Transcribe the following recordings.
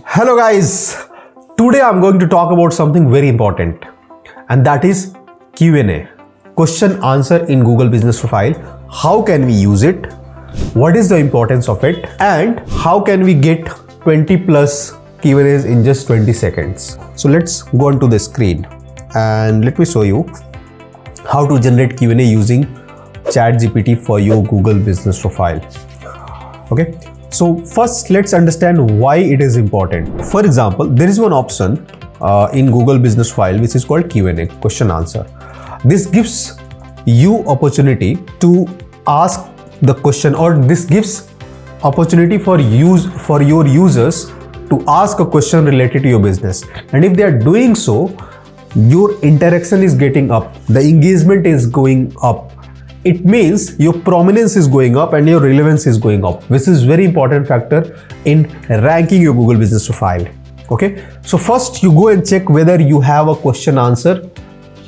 Hello guys, today I'm going to talk about something very important, and that is Q&A, question answer in Google Business Profile. How can we use it? What is the importance of it? And how can we get 20 plus Q&As in just 20 seconds? So let's go onto the screen and let me show you how to generate Q&A using ChatGPT for your Google Business Profile. Okay. So first, let's understand why it is important. For example, there is one option in Google Business File which is called Q&A, question answer. This gives you opportunity to ask the question, or this gives opportunity for your users to ask a question related to your business. And if they are doing so, your interaction is getting up, the engagement is going up. It means your prominence is going up and your relevance is going up, which is very important factor in ranking your Google Business Profile. Okay, so first you go and check whether you have a question answer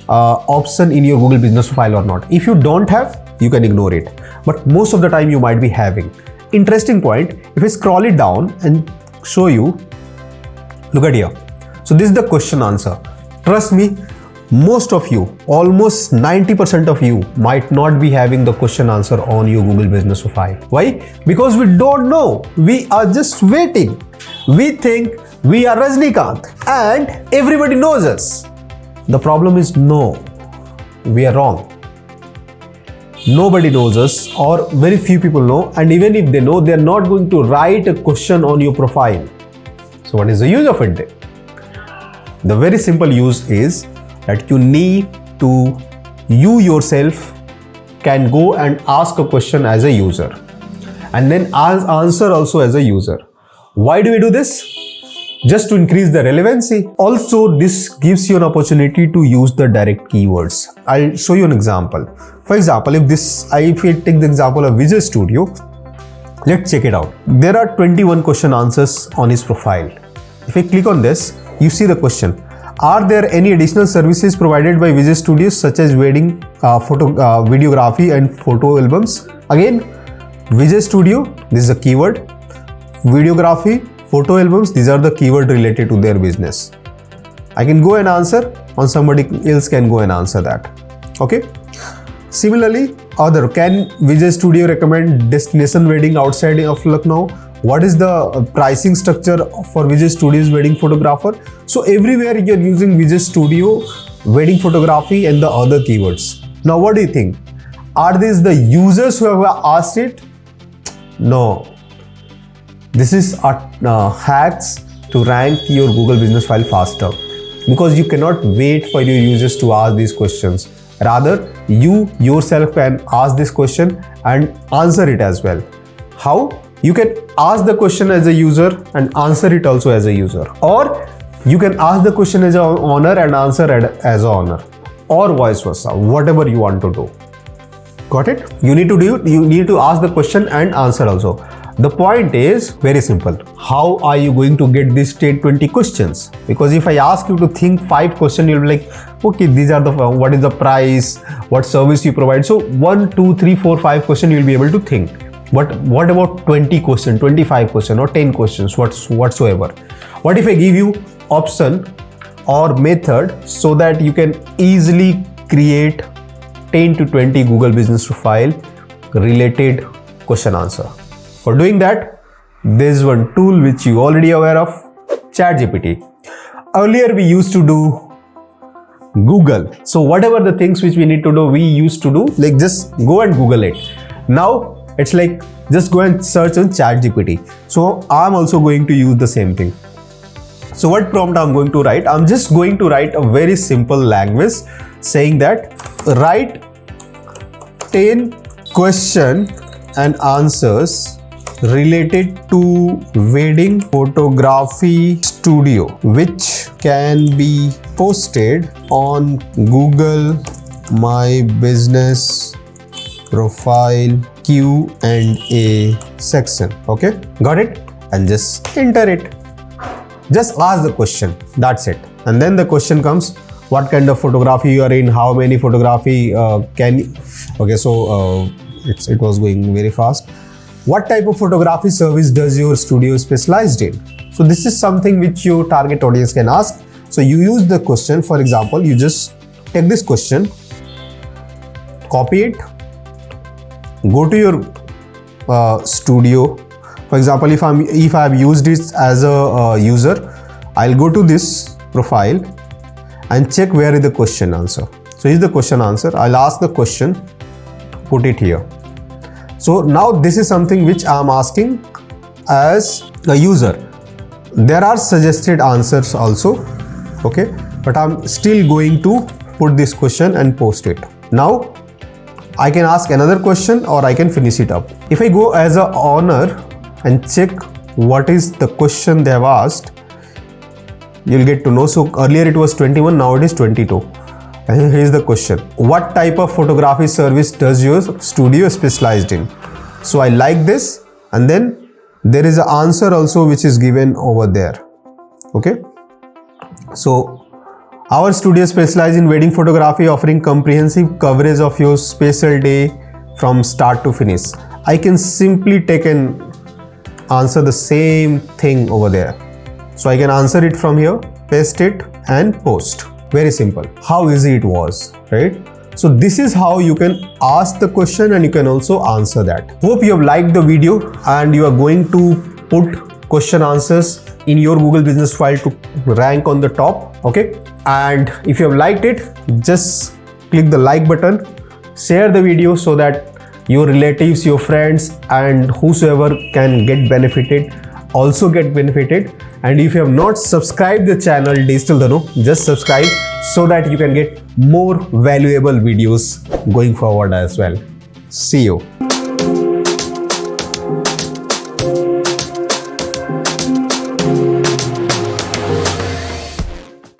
option in your Google Business Profile or not. If you don't have, you can ignore it, but most of the time you might be having. Interesting point, if I scroll it down and show you, look at here. So this is the question answer. Trust me, most of you, almost 90% of you might not be having the question answer on your Google Business Profile. Why? Because we don't know. We are just waiting. We think we are Rajnikant and everybody knows us. The problem is no, we are wrong. Nobody knows us, or very few people know, and even if they know, they are not going to write a question on your profile. So what is the use of it then? The very simple use is that you need to, you yourself can go and ask a question as a user and then answer also as a user. Why do we do this? Just to increase the relevancy. Also, this gives you an opportunity to use the direct keywords. I'll show you an example. For example, if I take the example of Vijay Studio, let's check it out. There are 21 question answers on his profile. If I click on this, you see the question. Are there any additional services provided by Vijay Studios such as wedding, videography and photo albums? Again, Vijay Studio, this is a keyword. Videography, photo albums, these are the keyword related to their business. I can go and answer, or somebody else can go and answer that. Okay. Similarly, can Vijay Studio recommend destination wedding outside of Lucknow? What is the pricing structure for Vijay Studio's wedding photographer? So everywhere you're using Vijay Studio, wedding photography and the other keywords. Now what do you think? Are these the users who have asked it? No. This is hacks to rank your Google Business File faster, because you cannot wait for your users to ask these questions. Rather, you yourself can ask this question and answer it as well. How? You can ask the question as a user and answer it also as a user, or you can ask the question as an owner and answer it as an owner, or vice versa, whatever you want to do. Got it? You need to ask the question and answer also. The point is very simple. How are you going to get these 20 questions? Because if I ask you to think 5 questions, you'll be like, okay, these are what is the price, what service you provide. So 1, 2, 3, 4, 5 questions you'll be able to think. But what about 20 questions, 25 questions or 10 questions whatsoever? What if I give you option or method so that you can easily create 10 to 20 Google Business Profile related question answer? For doing that, there's one tool which you already aware of, ChatGPT. Earlier we used to do Google. So whatever the things which we need to do, we used to do, like just go and Google it. Now it's like just go and search on ChatGPT. So I'm also going to use the same thing. So what prompt I'm going to write? I'm just going to write a very simple language saying that write 10 question and answers related to wedding photography studio which can be posted on Google My Business Profile Q&A section. Okay, got it? And just enter it. Just ask the question, that's it. And then the question comes, what kind of photography you are in, how many photography okay, so it was going very fast. What type of photography service does your studio specialized in? So this is something which your target audience can ask. So you use the question. For example, you just take this question, copy it, go to your studio. For example, if I have used it as a user, I'll go to this profile and check where is the question answer. So here's the question answer. I'll ask the question, put it here. So now this is something which I'm asking as a user. There are suggested answers also, okay, but I'm still going to put this question and post it. Now I can ask another question or I can finish it up. If I go as a owner and check what is the question they have asked, you'll get to know. So earlier it was 21, now it is 22. And here is the question. What type of photography service does your studio specialized in? So I like this, and then there is an answer also which is given over there. Okay. So our studio specializes in wedding photography, offering comprehensive coverage of your special day from start to finish. I can simply take and answer the same thing over there. So I can answer it from here, paste it and post. Very simple. How easy it was, right? So this is how you can ask the question and you can also answer that. Hope you have liked the video and you are going to put question answers in your Google Business Profile to rank on the top. Okay. And if you have liked it, just click the like button, share the video so that your relatives, your friends and whosoever can get benefited also get benefited. And if you have not subscribed the channel Digital Dhanu, just subscribe so that you can get more valuable videos going forward as well. See you.